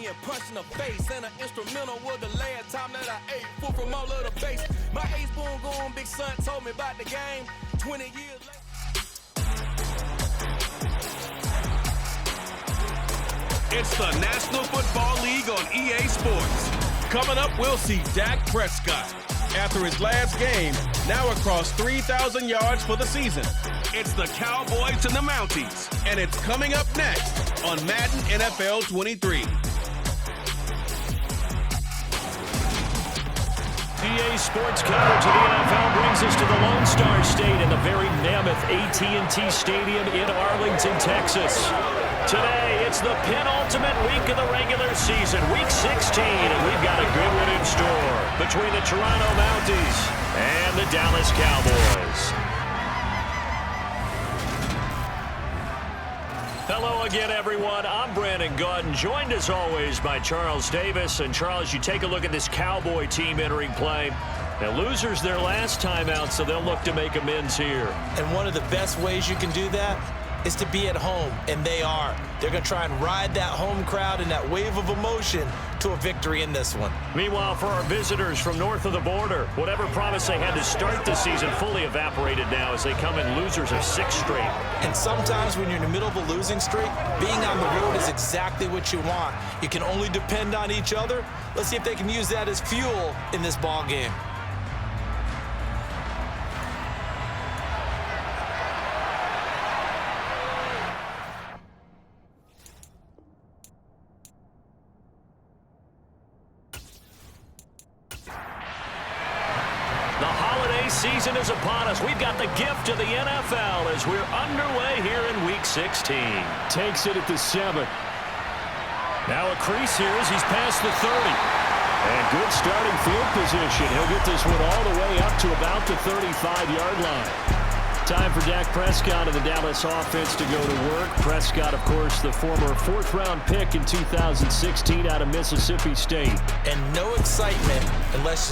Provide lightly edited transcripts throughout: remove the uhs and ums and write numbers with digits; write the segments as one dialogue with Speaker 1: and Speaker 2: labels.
Speaker 1: getting punched in the face. And an instrumental was the last time that I ate food from all of the base. My ace boom going, big son told me about the game 20 years later.
Speaker 2: It's the National Football League on EA Sports. Coming up, we'll see Dak Prescott. After his last game, now across 3,000 yards for the season. It's the Cowboys and the Mounties, and it's coming up next on Madden NFL 23.
Speaker 3: EA Sports coverage of the NFL brings us to the Lone Star State in the very mammoth AT&T Stadium in Arlington, Texas. Today, it's the penultimate week of the regular season, Week 16, and we've got a good one in store between the Toronto Mounties and the Dallas Cowboys. Hello again, everyone. I'm Brandon Gautin, joined as always by Charles Davis. And Charles, you take a look at this Cowboy team entering play. Now, losers their last time out, so they'll look to make amends here.
Speaker 4: And one of the best ways you can do that is to be at home, and they are. They're going to try and ride that home crowd and that wave of emotion to a victory in this one.
Speaker 3: Meanwhile, for our visitors from north of the border, whatever promise they had to start the season fully evaporated now as they come in losers of 6 straight.
Speaker 4: And sometimes when you're in the middle of a losing streak, being on the road is exactly what you want. You can only depend on each other. Let's see if they can use that as fuel in this ball game.
Speaker 3: Season is upon us. We've got the gift of the NFL as we're underway here in Week 16. Takes it at the 7. Now a crease here as he's past the 30. And good starting field position. He'll get this one all the way up to about the 35-yard line. Time for Dak Prescott and the Dallas offense to go to work. Prescott, of course, the former 4th-round pick in 2016 out of Mississippi State.
Speaker 4: And no excitement unless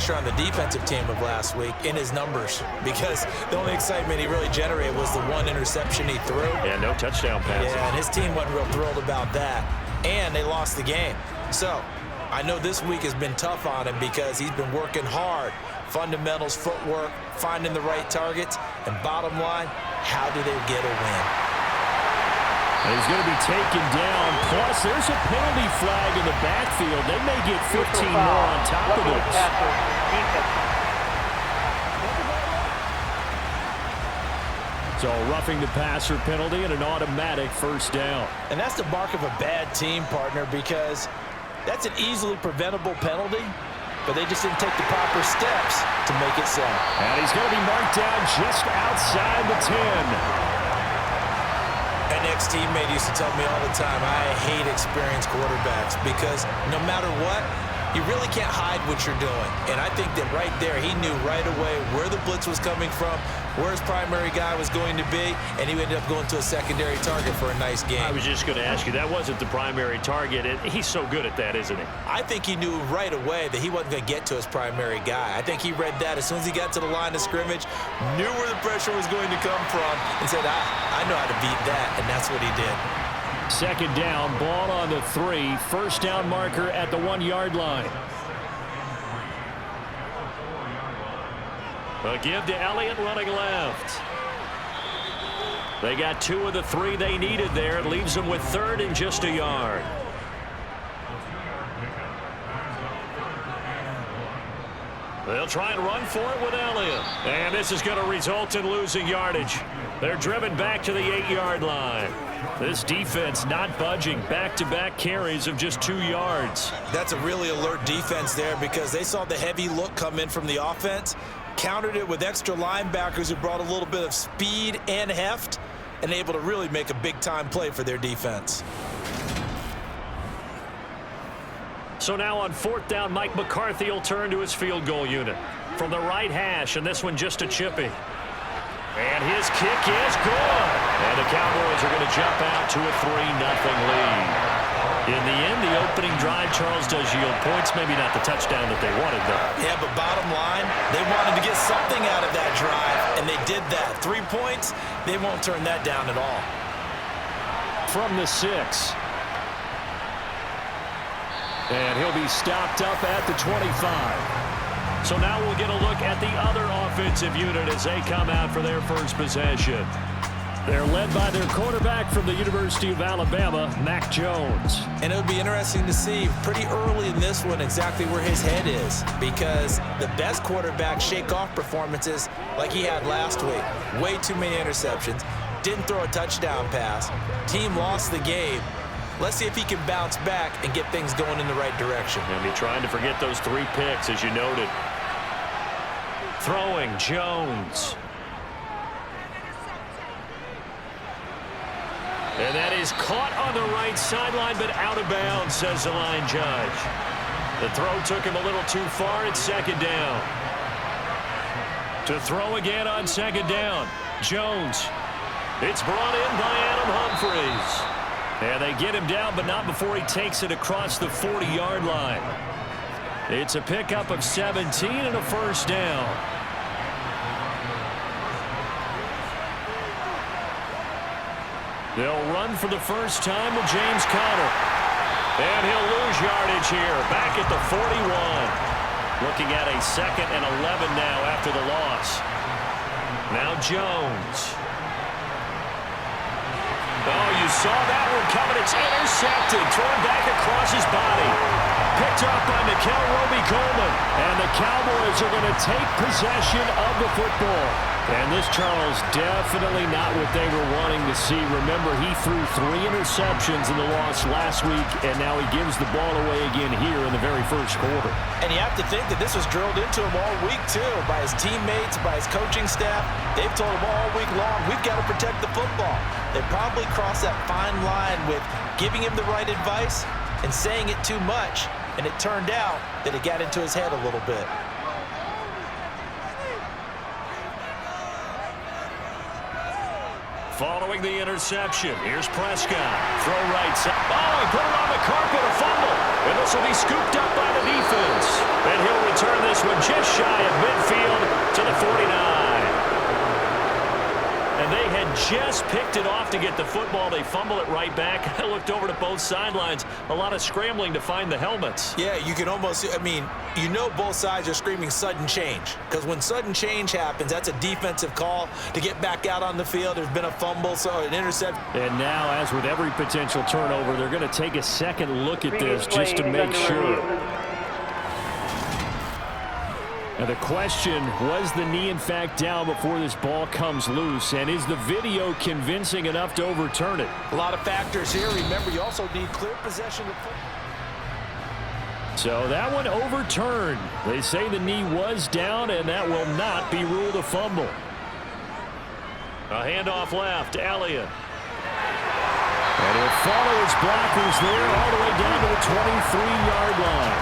Speaker 4: you're on the defensive team of last week in his numbers, because the only excitement he really generated was the 1 interception he threw.
Speaker 3: Yeah, no touchdown passes.
Speaker 4: Yeah, and his team wasn't real thrilled about that. And they lost the game. So I know this week has been tough on him because he's been working hard. Fundamentals, footwork, finding the right targets, and bottom line, how do they get a win?
Speaker 3: And he's going to be taken down. Plus, there's a penalty flag in the backfield. They may get 15 more on top of this. So roughing the passer penalty and an automatic first down.
Speaker 4: And that's the mark of a bad team, partner, because that's an easily preventable penalty. But they just didn't take the proper steps to make it so.
Speaker 3: And he's going to be marked down just outside the 10.
Speaker 4: An ex-teammate used to tell me all the time, I hate experienced quarterbacks because no matter what, you really can't hide what you're doing. And I think that right there, he knew right away where the blitz was coming from, where his primary guy was going to be, and he ended up going to a secondary target for a nice game.
Speaker 3: I was just going to ask you, that wasn't the primary target. He's so good at that, isn't he?
Speaker 4: I think he knew right away that he wasn't going to get to his primary guy. I think he read that as soon as he got to the line of scrimmage, knew where the pressure was going to come from, and said, I know how to beat that, and that's what he did.
Speaker 3: Second down, ball on the 3. First down marker at the 1-yard line. A give to Elliott running left. They got 2 of the 3 they needed there. It leaves them with 3rd and just a yard. They'll try and run for it with Elliott. And this is going to result in losing yardage. They're driven back to the 8-yard line. This defense not budging. Back-to-back carries of just 2 yards.
Speaker 4: That's a really alert defense there because they saw the heavy look come in from the offense, countered it with extra linebackers who brought a little bit of speed and heft, and able to really make a big-time play for their defense.
Speaker 3: So now on 4th down, Mike McCarthy will turn to his field goal unit. From the right hash, and this one just a chippy. And his kick is good. And the Cowboys are going to jump out to a 3-0 lead. In the end, the opening drive, Charles, does yield points. Maybe not the touchdown that they wanted, though.
Speaker 4: Yeah, but bottom line, they wanted to get something out of that drive, and they did that. 3 points, they won't turn that down at all.
Speaker 3: From the 6. And he'll be stopped up at the 25. So now we'll get a look at the other offensive unit as they come out for their first possession. They're led by their quarterback from the University of Alabama, Mac Jones.
Speaker 4: And it'll be interesting to see pretty early in this one exactly where his head is, because the best quarterbacks shake off performances like he had last week. Way too many interceptions. Didn't throw a touchdown pass. Team lost the game. Let's see if he can bounce back and get things going in the right direction.
Speaker 3: And be trying to forget those 3 picks, as you noted. Throwing, Jones. And that is caught on the right sideline, but out of bounds, says the line judge. The throw took him a little too far. It's second down. To throw again on second down. Jones. It's brought in by Adam Humphries. And they get him down, but not before he takes it across the 40-yard line. It's a pickup of 17 and a first down. They'll run for the first time with James Conner. And he'll lose yardage here, back at the 41. Looking at a 2nd and 11 now after the loss. Now Jones. Oh, you saw that one coming. It's intercepted. Thrown back across his body. Picked up by Mikel Roby-Coleman. And the Cowboys are going to take possession of the football. And this, Charles, definitely not what they were wanting to see. Remember, he threw 3 interceptions in the loss last week, and now he gives the ball away again here in the very first quarter.
Speaker 4: And you have to think that this was drilled into him all week, too, by his teammates, by his coaching staff. They've told him all week long, we've got to protect the football. They probably crossed that fine line with giving him the right advice and saying it too much. And it turned out that it got into his head a little bit.
Speaker 3: Following the interception, here's Prescott. Throw right side. Oh, he put it on the carpet, a fumble. And this will be scooped up by the defense. And he'll return this one just shy of midfield to the 49. And they had just picked it off to get the football. They fumble it right back. I looked over to both sidelines. A lot of scrambling to find the helmets.
Speaker 4: Yeah, you can almost, you know both sides are screaming sudden change. Because when sudden change happens, that's a defensive call to get back out on the field. There's been a fumble, so an intercept.
Speaker 3: And now, as with every potential turnover, they're going to take a second look at this just to make sure. Now the question, was the knee in fact down before this ball comes loose? And is the video convincing enough to overturn it?
Speaker 4: A lot of factors here. Remember, you also need clear possession of football.
Speaker 3: So that one overturned. They say the knee was down, and that will not be ruled a fumble. A handoff left, Elliott. And he'll follow his blockers there all the way down to the 23-yard line.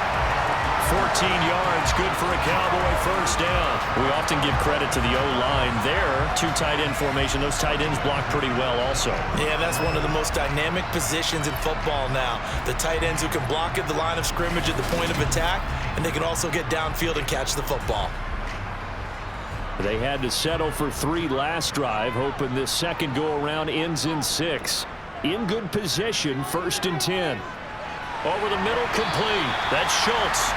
Speaker 3: 14 yards, good for a Cowboy first down. We often give credit to the O-line there. 2 tight end formation. Those tight ends block pretty well also.
Speaker 4: Yeah, that's one of the most dynamic positions in football now. The tight ends who can block at the line of scrimmage at the point of attack, and they can also get downfield and catch the football.
Speaker 3: They had to settle for 3 last drive, hoping this second go-around ends in 6. In good position, 1st and 10. Over the middle, complete. That's Schultz.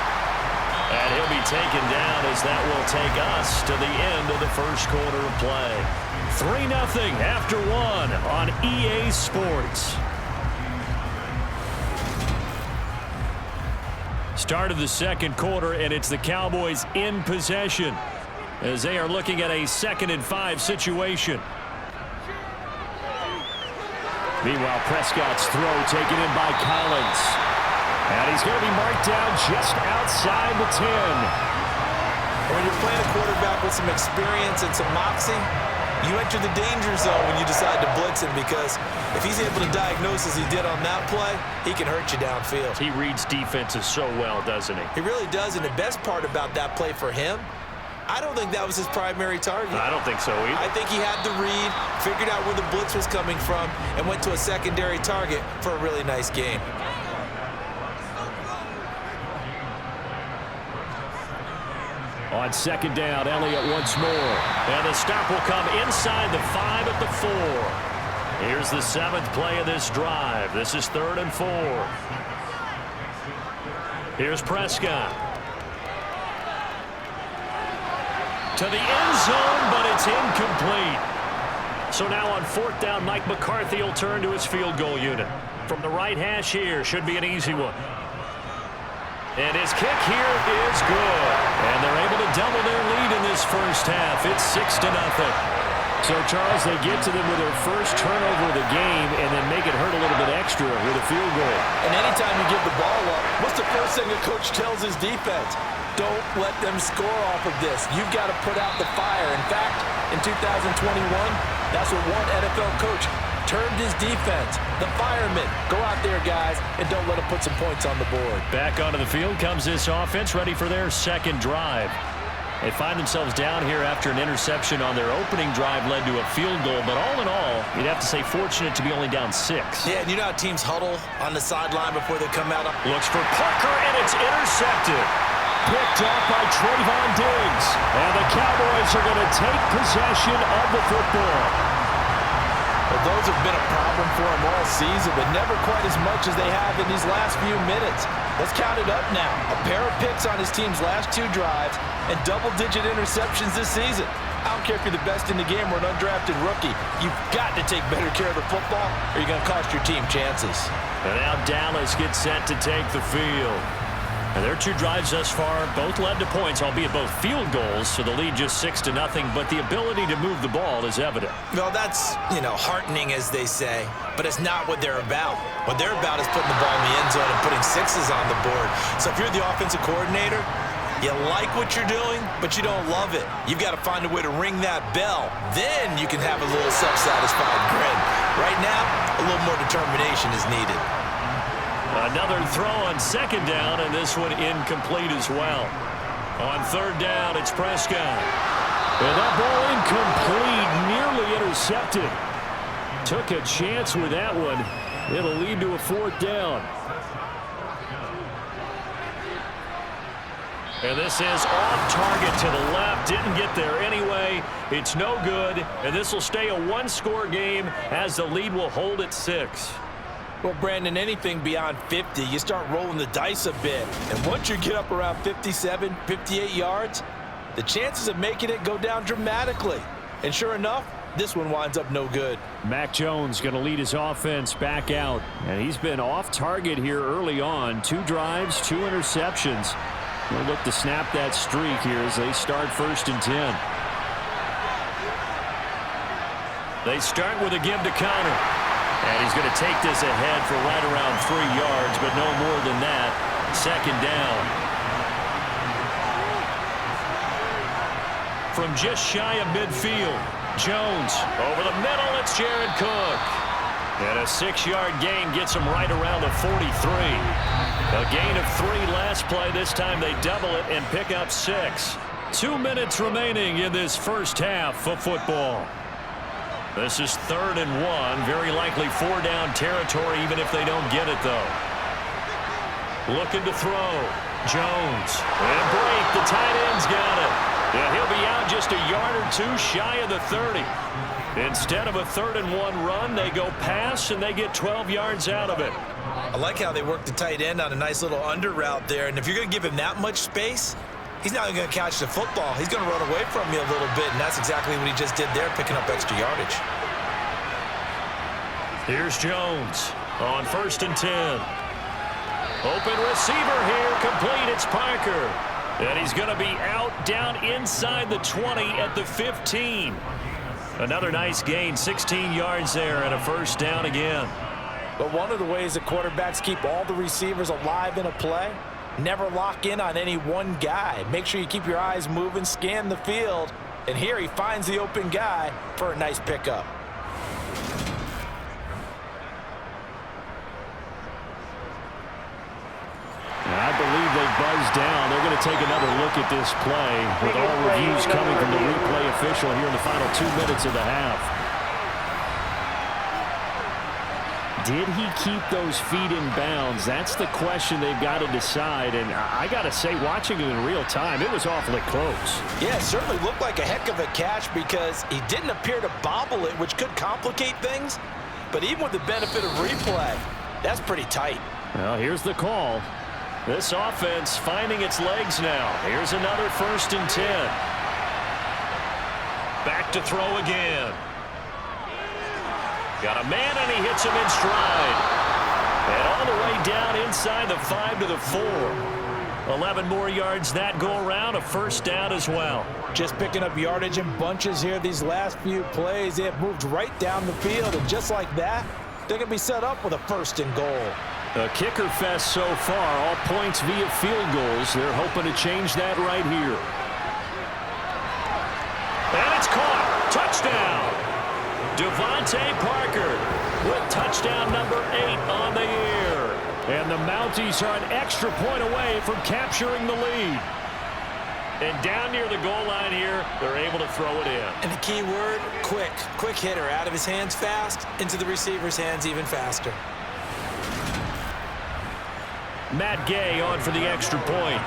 Speaker 3: And he'll be taken down as that will take us to the end of the first quarter of play. 3-0 after 1 on EA Sports. Start of the second quarter, and it's the Cowboys in possession as they are looking at a 2nd and 5 situation. Meanwhile, Prescott's throw taken in by Collins. And he's going to be marked down just outside the 10.
Speaker 4: When you're playing a quarterback with some experience and some moxie, you enter the danger zone when you decide to blitz him, because if he's able to diagnose as he did on that play, he can hurt you downfield.
Speaker 3: He reads defenses so well, doesn't he?
Speaker 4: He really does, and the best part about that play for him, I don't think that was his primary target.
Speaker 3: I don't think so either.
Speaker 4: I think he had the read, figured out where the blitz was coming from, and went to a secondary target for a really nice game.
Speaker 3: On 2nd down, Elliott once more. And the stop will come inside the 5 at the 4. Here's the 7th play of this drive. This is 3rd and 4. Here's Prescott. To the end zone, but it's incomplete. So now on 4th down, Mike McCarthy will turn to his field goal unit. From the right hash here, should be an easy one. And his kick here is good. And they're able to double their lead in this first half. It's 6-0.
Speaker 5: So, Charles, they get to them with their first turnover of the game and then make it hurt a little bit extra with a field goal.
Speaker 4: And anytime you give the ball up, what's the first thing a coach tells his defense? Don't let them score off of this. You've got to put out the fire. In fact, in 2021, that's what one NFL coach termed his defense. The firemen. Go out there, guys, and don't let them put some points on the board.
Speaker 3: Back onto the field comes this offense, ready for their second drive. They find themselves down here after an interception on their opening drive led to a field goal. But all in all, you'd have to say fortunate to be only down 6.
Speaker 4: Yeah, and you know how teams huddle on the sideline before they come out?
Speaker 3: Looks for Parker, and it's intercepted.
Speaker 5: Picked up by Trayvon Diggs. And the Cowboys are going to take possession of the football.
Speaker 4: Well, those have been a problem for them all season, but never quite as much as they have in these last few minutes. Let's count it up now. A pair of picks on his team's last 2 drives and double-digit interceptions this season. I don't care if you're the best in the game or an undrafted rookie. You've got to take better care of the football or you're going to cost your team chances.
Speaker 3: And now Dallas gets set to take the field. And their 2 drives thus far both led to points, albeit both field goals, so the lead just 6-0, but the ability to move the ball is evident.
Speaker 4: Well, that's, heartening, as they say, but it's not what they're about. What they're about is putting the ball in the end zone and putting 6s on the board. So if you're the offensive coordinator, you like what you're doing, but you don't love it. You've got to find a way to ring that bell. Then you can have a little self-satisfied grin. Right now, a little more determination is needed.
Speaker 3: Another throw on 2nd down, and this one incomplete as well. On 3rd down, it's Prescott.
Speaker 5: And that ball incomplete, nearly intercepted. Took a chance with that one. It'll lead to a 4th down.
Speaker 3: And this is off target to the left. Didn't get there anyway. It's no good, and this will stay a 1-score game as the lead will hold at 6.
Speaker 4: Well, Brandon, anything beyond 50, you start rolling the dice a bit. And once you get up around 57, 58 yards, the chances of making it go down dramatically. And sure enough, this one winds up no good.
Speaker 5: Mac Jones going to lead his offense back out. And he's been off target here early on. 2 drives, 2 interceptions. We'll look to snap that streak here as they start 1st and 10.
Speaker 3: They start with a give to Connor. And he's going to take this ahead for right around 3 yards, but no more than that. 2nd down. From just shy of midfield, Jones over the middle. It's Jared Cook. And a 6-yard gain gets him right around the 43. A gain of 3 last play. This time they double it and pick up 6. 2 minutes remaining in this first half of football. This is 3rd and 1. Very likely 4-down territory, even if they don't get it, though. Looking to throw. Jones. And break. The tight end's got it. Yeah, he'll be out just a yard or 2 shy of the 30. Instead of a 3rd and 1 run, they go pass, and they get 12 yards out of it.
Speaker 4: I like how they work the tight end on a nice little under route there. And if you're going to give him that much space, he's not going to catch the football. He's going to run away from you a little bit, and that's exactly what he just did there, picking up extra yardage.
Speaker 3: Here's Jones on 1st and 10. Open receiver here, complete. It's Parker. And he's going to be out down inside the 20 at the 15. Another nice gain, 16 yards there, and a 1st down again.
Speaker 4: But one of the ways that quarterbacks keep all the receivers alive in a play, never lock in on any one guy. Make sure you keep your eyes moving, scan the field, and here he finds the open guy for a nice pickup.
Speaker 5: I believe they buzzed down. They're going to take another look at this play with all reviews coming from the replay official here in the final 2 minutes of the half. Did he keep those feet in bounds? That's the question they've got to decide. And I got to say, watching it in real time, it was awfully close.
Speaker 4: Yeah, it certainly looked like a heck of a catch because he didn't appear to bobble it, which could complicate things. But even with the benefit of replay, that's pretty tight.
Speaker 5: Well, here's the call.
Speaker 3: This offense finding its legs now. Here's another 1st and 10. Back to throw again. Got a man, and he hits him in stride. And all the way down inside the 5 to the 4. 11 more yards that go around, a 1st down as well.
Speaker 4: Just picking up yardage in bunches here these last few plays. They have moved right down the field, and just like that, they're going to be set up with a 1st and goal.
Speaker 5: A kicker fest so far, all points via field goals. They're hoping to change that right here.
Speaker 3: And it's caught. Touchdown. Devontae Parker with touchdown number 8 on the year.
Speaker 5: And the Mounties are an extra point away from capturing the lead.
Speaker 3: And down near the goal line here, they're able to throw it in.
Speaker 4: And the key word, quick. Quick hitter. Out of his hands fast, into the receiver's hands even faster.
Speaker 3: Matt Gay on for the extra point.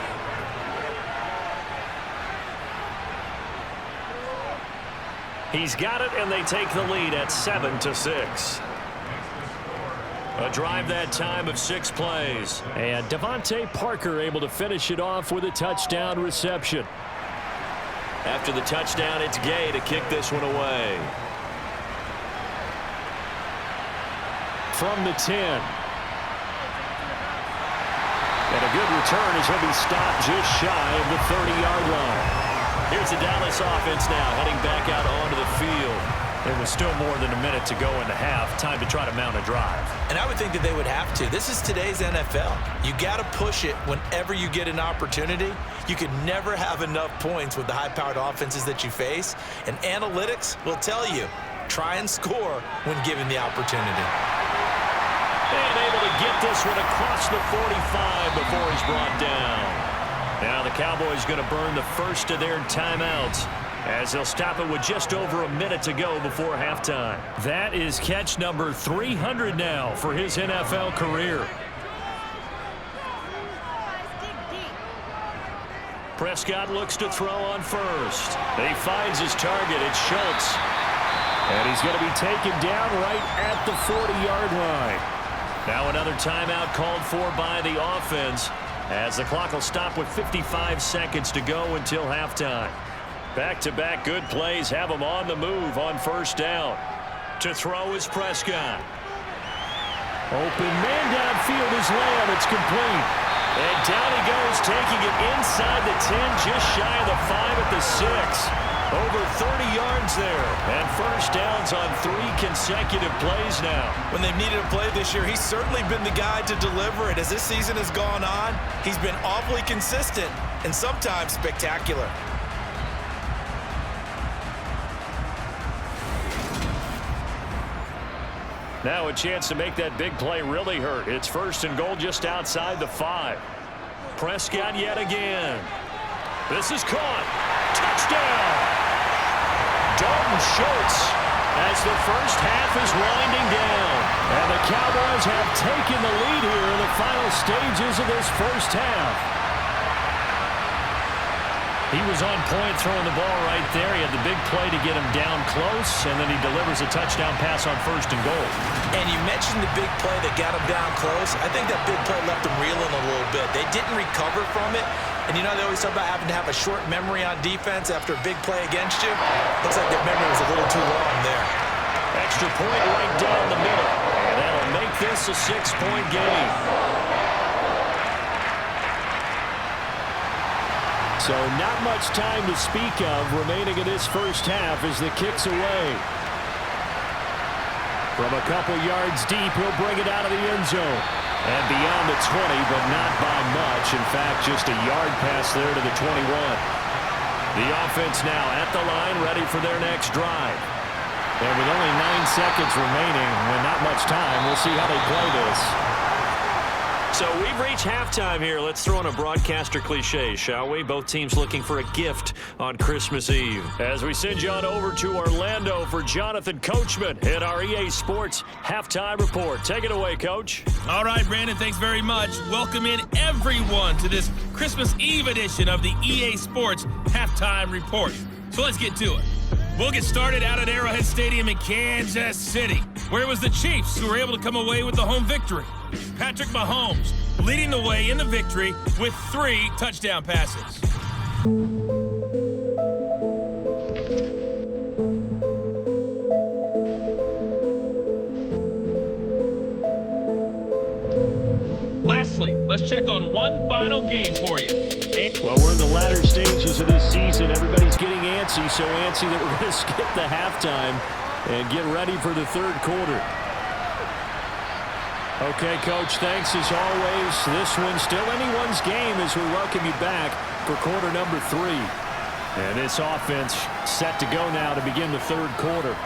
Speaker 3: He's got it, and they take the lead at 7-6. A drive that time of 6 plays.
Speaker 5: And Devontae Parker able to finish it off with a touchdown reception.
Speaker 3: After the touchdown, it's Gay to kick this one away.
Speaker 5: From the 10. And a good return as he'll be stopped just shy of the 30-yard line.
Speaker 3: Here's the Dallas offense now heading back out onto the field. There was still more than a minute to go in the half. Time to try to mount a drive.
Speaker 4: And I would think that they would have to. This is today's NFL. You got to push it whenever you get an opportunity. You can never have enough points with the high-powered offenses that you face. And analytics will tell you, try and score when given the opportunity.
Speaker 3: And able to get this one across the 45 before he's brought down. Now the Cowboys going to burn the first of their timeouts as they'll stop it with just over a minute to go before halftime.
Speaker 5: That is catch number 300 now for his NFL career.
Speaker 3: Prescott looks to throw on first. He finds his target. It's Schultz.
Speaker 5: And he's going to be taken down right at the 40-yard line.
Speaker 3: Now another timeout called for by the offense as the clock will stop with 55 seconds to go until halftime. Back-to-back good plays have him on the move on 1st down. To throw is Prescott.
Speaker 5: Open man downfield is Lamb. It's complete.
Speaker 3: And down he goes, taking it inside the 10, just shy of the 5 at the 6. Over 30 yards there. And 1st downs on 3 consecutive plays now.
Speaker 4: When they've needed a play this year, he's certainly been the guy to deliver it. As this season has gone on, he's been awfully consistent and sometimes spectacular.
Speaker 3: Now a chance to make that big play really hurt. It's 1st and goal just outside the 5. Prescott yet again. This is caught. Touchdown! Dalton Schultz as the first half is winding down.
Speaker 5: And the Cowboys have taken the lead here in the final stages of this first half.
Speaker 3: He was on point throwing the ball right there. He had the big play to get him down close, and then he delivers a touchdown pass on 1st and goal.
Speaker 4: And you mentioned the big play that got him down close. I think that big play left him reeling a little bit. They didn't recover from it. And you know, they always talk about having to have a short memory on defense after a big play against you. Looks like their memory was a little too long there.
Speaker 3: Extra point right down the middle. And that'll make this a 6-point game.
Speaker 5: So not much time to speak of remaining in this first half as the kick's away. From a couple yards deep, he'll bring it out of the end zone. And beyond the 20, but not by much. In fact, just a yard pass there to the 21. The offense now at the line, ready for their next drive. And with only 9 seconds remaining and not much time, we'll see how they play this.
Speaker 3: So we've reached halftime here. Let's throw in a broadcaster cliche, shall we? Both teams looking for a gift on Christmas Eve. As we send you on over to Orlando for Jonathan Coachman at our EA Sports Halftime Report. Take it away, Coach.
Speaker 1: All right, Brandon, thanks very much. Welcome in everyone to this Christmas Eve edition of the EA Sports Halftime Report. So let's get to it. We'll get started out at Arrowhead Stadium in Kansas City, where it was the Chiefs who were able to come away with the home victory. Patrick Mahomes leading the way in the victory with 3 touchdown passes. Lastly, let's check on one final game for you.
Speaker 5: Well, we're in the latter stages of this season. Everybody's getting antsy, so antsy that we're going to skip the halftime and get ready for the third quarter. Okay, Coach, thanks as always. This one's still anyone's game as we welcome you back for quarter number 3. And this offense set to go now to begin the third quarter.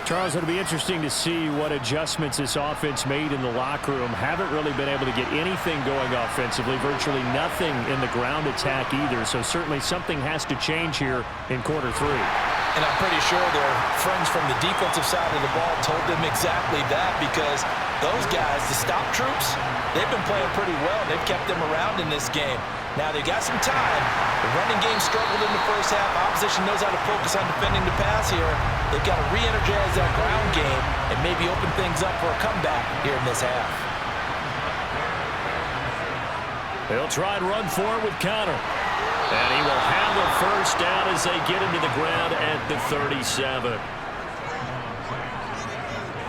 Speaker 5: Charles, it'll be interesting to see what adjustments this offense made in the locker room. Haven't really been able to get anything going offensively, virtually nothing in the ground attack either. So certainly something has to change here in quarter 3.
Speaker 4: And I'm pretty sure their friends from the defensive side of the ball told them exactly that, because those guys, the stop troops, they've been playing pretty well. They've kept them around in this game. Now they've got some time. The running game struggled in the first half. Opposition knows how to focus on defending the pass here. They've got to re-energize that ground game and maybe open things up for a comeback here in this half.
Speaker 5: They'll try and run for it with Connor. And he will have a first down as they get him to the ground at the 37.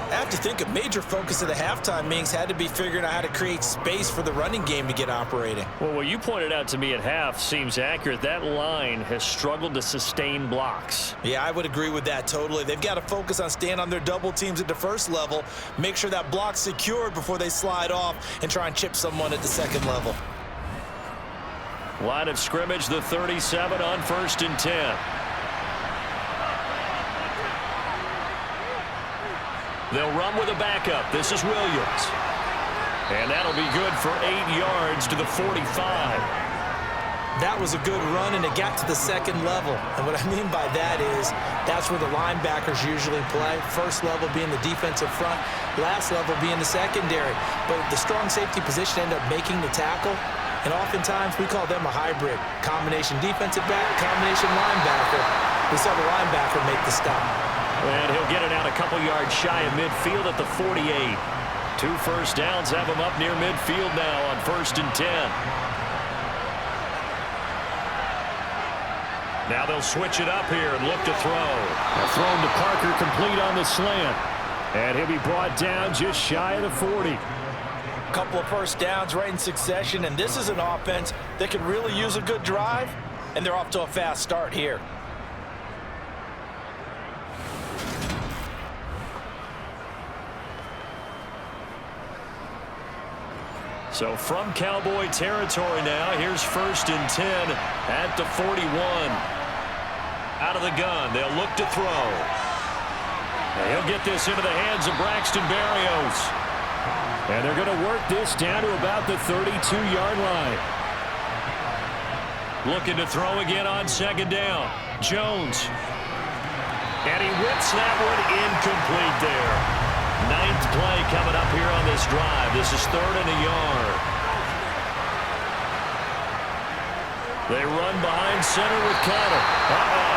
Speaker 4: I have to think a major focus of the halftime meetings had to be figuring out how to create space for the running game to get operating.
Speaker 5: Well, what you pointed out to me at half seems accurate. That line has struggled to sustain blocks.
Speaker 4: Yeah, I would agree with that totally. They've got to focus on staying on their double teams at the first level, make sure that block's secured before they slide off and try and chip someone at the second level.
Speaker 5: Line of scrimmage, the 37 on 1st and 10. They'll run with a backup. This is Williams. And that'll be good for 8 yards to the 45.
Speaker 4: That was a good run, and it got to the second level. And what I mean by that is that's where the linebackers usually play. First level being the defensive front, last level being the secondary. But the strong safety position ended up making the tackle. And oftentimes we call them a hybrid. Combination defensive back, combination linebacker. We saw the linebacker make the stop.
Speaker 5: And he'll get it out a couple yards shy of midfield at the 48. 2 first downs have him up near midfield now on 1st and 10. Now they'll switch it up here and look to throw. Thrown to Parker, complete on the slant. And he'll be brought down just shy of the 40.
Speaker 4: Couple of first downs right in succession, and this is an offense that could really use a good drive, and they're off to a fast start here.
Speaker 5: So from Cowboy territory now, here's 1st and 10 at the 41. Out of the gun, they'll look to throw. And he'll get this into the hands of Braxton Berrios. And they're going to work this down to about the 32-yard line. Looking to throw again on 2nd down. Jones. And he whips that one incomplete there. 9th play coming up here on this drive. This is 3rd and a yard. They run behind center with Connor.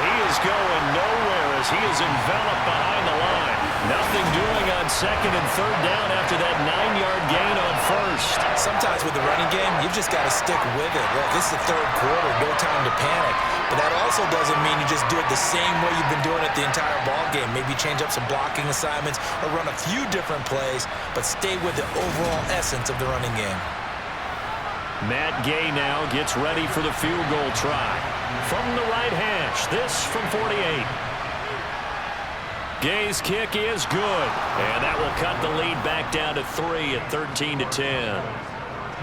Speaker 5: He is going nowhere as he is enveloped behind the line. Nothing doing on 2nd and 3rd down after that 9-yard gain on 1st.
Speaker 4: Sometimes with the running game, you've just got to stick with it. Look, this is the 3rd quarter, no time to panic. But that also doesn't mean you just do it the same way you've been doing it the entire ball game. Maybe change up some blocking assignments or run a few different plays, but stay with the overall essence of the running game.
Speaker 5: Matt Gay now gets ready for the field goal try. From the right hash, this from 48. Gay's kick is good, and that will cut the lead back down to 3 at 13-10.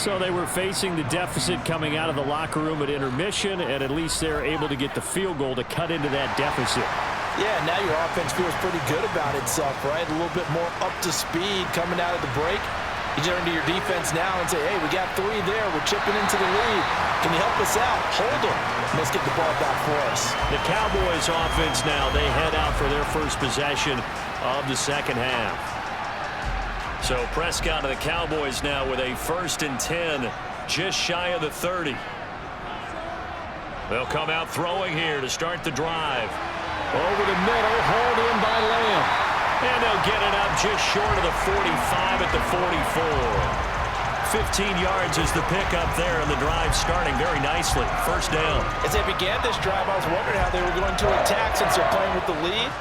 Speaker 5: So they were facing the deficit coming out of the locker room at intermission, and at least they're able to get the field goal to cut into that deficit.
Speaker 4: Yeah, now your offense feels pretty good about itself, right? A little bit more up to speed coming out of the break. You turn to your defense now and say, hey, we got 3 there. We're chipping into the lead. Can you help us out? Hold them. Let's get the ball back for us.
Speaker 5: The Cowboys offense now, they head out for their first possession of the second half. So Prescott of the Cowboys now with a 1st and 10, just shy of the 30. They'll come out throwing here to start the drive. Over the middle, hauled in by Lamb. And they'll get it up just short of the 45 at the 44.
Speaker 3: 15 yards is the pickup there, and the drive starting very nicely. First down.
Speaker 4: As they began this drive, I was wondering how they were going to attack since they're playing with the lead.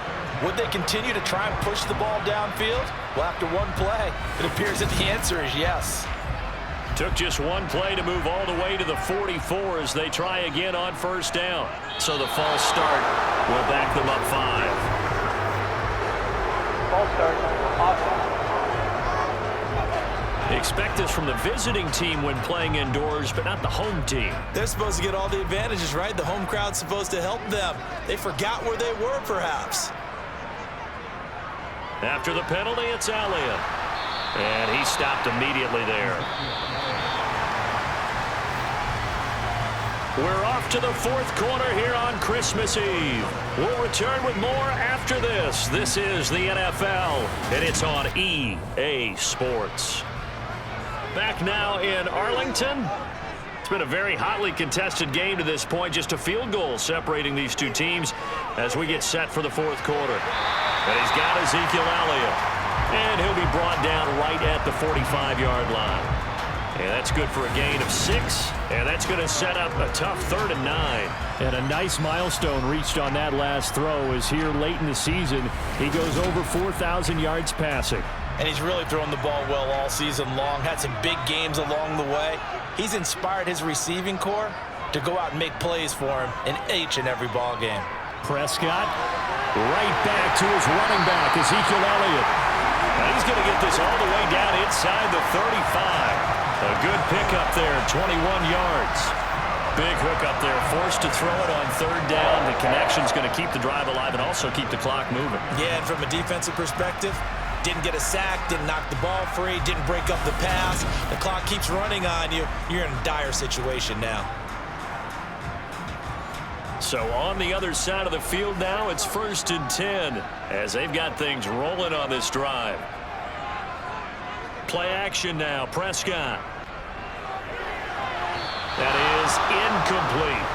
Speaker 4: Would they continue to try and push the ball downfield? Well, after one play, it appears that the answer is yes.
Speaker 3: Took just one play to move all the way to the 44 as they try again on first down. So the false start will back them up 5.
Speaker 6: False start. Offense.
Speaker 3: Expect this from the visiting team when playing indoors, but not the home team.
Speaker 4: They're supposed to get all the advantages, right? The home crowd's supposed to help them. They forgot where they were, perhaps.
Speaker 3: After the penalty, it's Elliott. And he stopped immediately there. We're off to the fourth quarter here on Christmas Eve. We'll return with more after this. This is the NFL, and it's on EA Sports. Back now in Arlington. It's been a very hotly contested game to this point. Just a field goal separating these two teams as we get set for the fourth quarter. And he's got Ezekiel Elliott. And he'll be brought down right at the 45-yard line. And that's good for a gain of 6. And that's going to set up a tough 3rd and 9.
Speaker 5: And a nice milestone reached on that last throw as here late in the season, he goes over 4,000 yards passing.
Speaker 4: And he's really thrown the ball well all season long. Had some big games along the way. He's inspired his receiving corps to go out and make plays for him in each and every ball game.
Speaker 5: Prescott right back to his running back, Ezekiel Elliott.
Speaker 3: Now he's going to get this all the way down inside the 35. A good pickup there, 21 yards. Big hook up there, forced to throw it on 3rd down. The connection's going to keep the drive alive and also keep the clock moving.
Speaker 4: Yeah, and from a defensive perspective, didn't get a sack, didn't knock the ball free, didn't break up the pass. The clock keeps running on you. You're in a dire situation now.
Speaker 3: So on the other side of the field now, it's 1st and 10 as they've got things rolling on this drive. Play action now, Prescott. That is incomplete.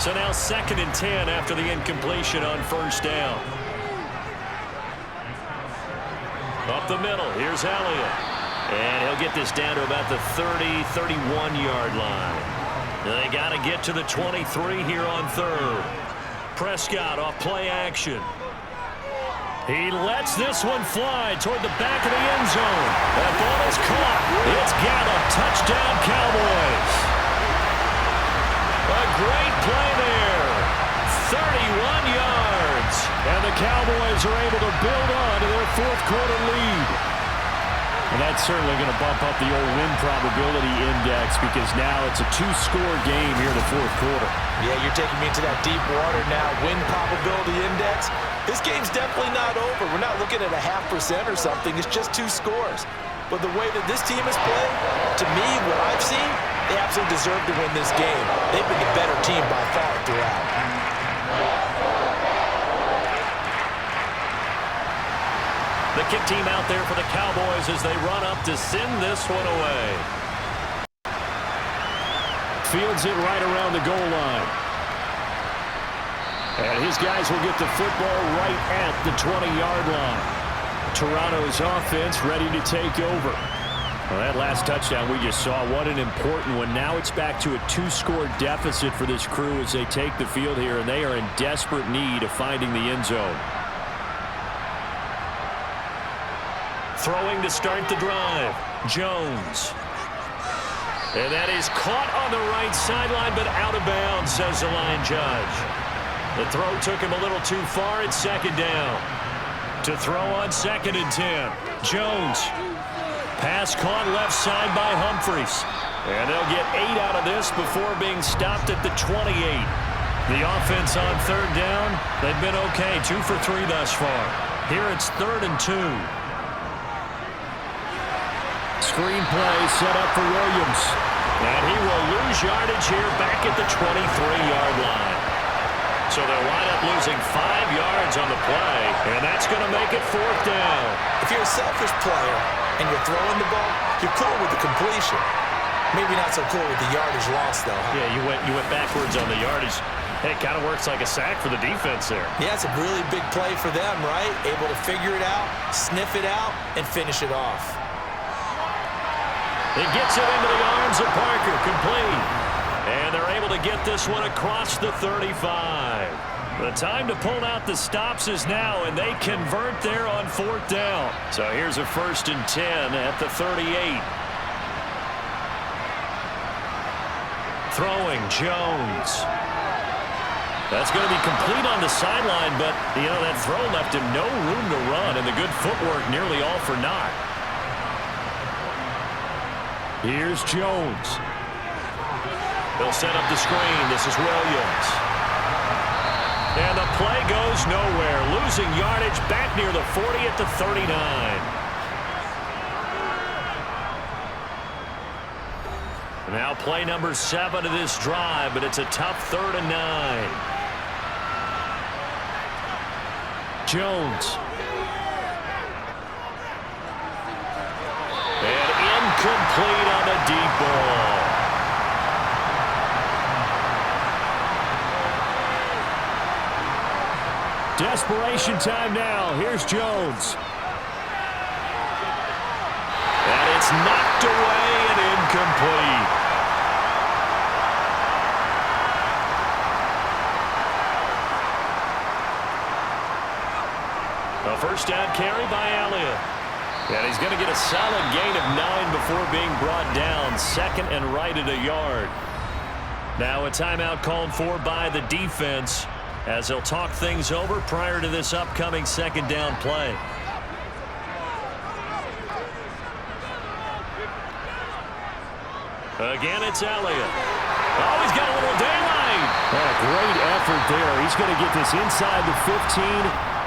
Speaker 3: So now 2nd and 10 after the incompletion on 1st down. Up the middle, here's Elliott. And he'll get this down to about the 30, 31-yard line. They got to get to the 23 here on 3rd. Prescott off play action. He lets this one fly toward the back of the end zone. That ball is caught. It's Gallup. Touchdown, Cowboys. A great play there. 31 yards. And the Cowboys are able to build on to their 4th quarter lead.
Speaker 5: And that's certainly going to bump up the old win probability index because now it's a 2-score game here in the 4th quarter.
Speaker 4: Yeah, you're taking me into that deep water now. Win probability index. This game's definitely not over. We're not looking at a 0.5% or something. It's just 2 scores. But the way that this team has played, to me, what I've seen, they absolutely deserve to win this game. They've been the better team by far throughout.
Speaker 3: The kick team out there for the Cowboys as they run up to send this one away.
Speaker 5: Fields it right around the goal line. And his guys will get the football right at the 20-yard line. Toronto's offense ready to take over. Well, that last touchdown we just saw, what an important one. Now it's back to a 2-score deficit for this crew as they take the field here, and they are in desperate need of finding the end zone.
Speaker 3: Throwing to start the drive, Jones. And that is caught on the right sideline, but out of bounds, says the line judge. The throw took him a little too far at 2nd down. To throw on 2nd and 10. Jones. Pass caught left side by Humphries. And they'll get 8 out of this before being stopped at the 28. The offense on 3rd down, they've been okay. 2 for 3 thus far. Here it's 3rd and 2.
Speaker 5: Screen play set up for Williams.
Speaker 3: And he will lose yardage here back at the 23-yard line. So they'll wind up losing 5 yards on the play, and that's going to make it 4th down.
Speaker 4: If you're a selfish player and you're throwing the ball, you're cool with the completion. Maybe not so cool with the yardage loss, though. Huh?
Speaker 3: Yeah, you went backwards on the yardage. Hey, it kind of works like a sack for the defense there.
Speaker 4: Yeah, it's a really big play for them, right? Able to figure it out, sniff it out, and finish it off.
Speaker 3: It gets it into the arms of Parker, complete. And they're able to get this one across the 35. The time to pull out the stops is now, and they convert there on 4th down. So here's a 1st and 10 at the 38. Throwing, Jones. That's going to be complete on the sideline, but, that throw left him no room to run, and the good footwork nearly all for naught. Here's Jones. They'll set up the screen. This is Williams. And the play goes nowhere. Losing yardage back near the 40 at the 39. Now play number 7 of this drive, but it's a tough 3rd and 9. Jones. And incomplete on the deep ball. Desperation time now. Here's Jones. And it's knocked away and incomplete. A first down carry by Elliott. And he's going to get a solid gain of 9 before being brought down. 2nd and right at a yard. Now a timeout called for by the defense as they'll talk things over prior to this upcoming 2nd down play. Again, it's Elliott. Oh, he's got a little daylight.
Speaker 5: Oh, great effort there. He's going to get this inside the 15,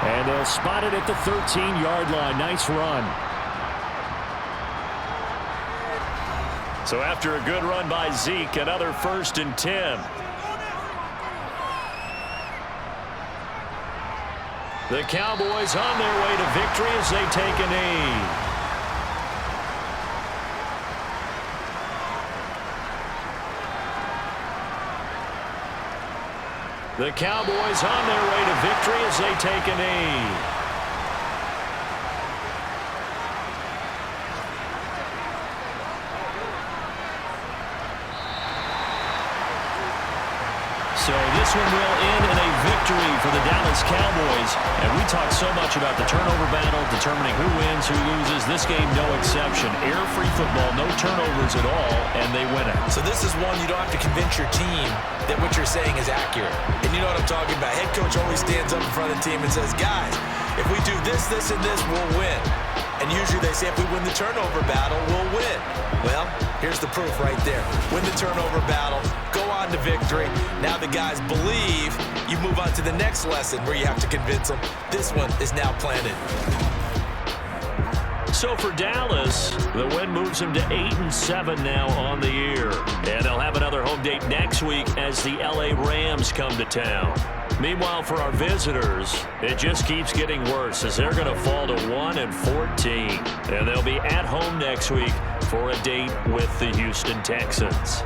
Speaker 5: and they'll spot it at the 13-yard line. Nice run.
Speaker 3: So after a good run by Zeke, another 1st and 10. The Cowboys on their way to victory as they take a knee. The Cowboys on their way to victory as they take a knee. So this one will end in a victory for the Dallas Cowboys. And we talk so much about the turnover battle, determining who wins, who loses. This game, no exception. Error-free football, no turnovers at all, and they win it.
Speaker 4: So this is one you don't have to convince your team that what you're saying is accurate. And you know what I'm talking about. Head coach always stands up in front of the team and says, guys, if we do this, this, and this, we'll win. And usually they say if we win the turnover battle, we'll win. Well, here's the proof right there. Win the turnover battle, go on to victory. Now the guys believe. You move on to the next lesson where you have to convince them. This one is now planted.
Speaker 3: So for Dallas, the win moves them to 8-7 now on the year. And they'll have another home date next week as the LA Rams come to town. Meanwhile, for our visitors, it just keeps getting worse as they're going to fall to 1-14. And they'll be at home next week for a date with the Houston Texans.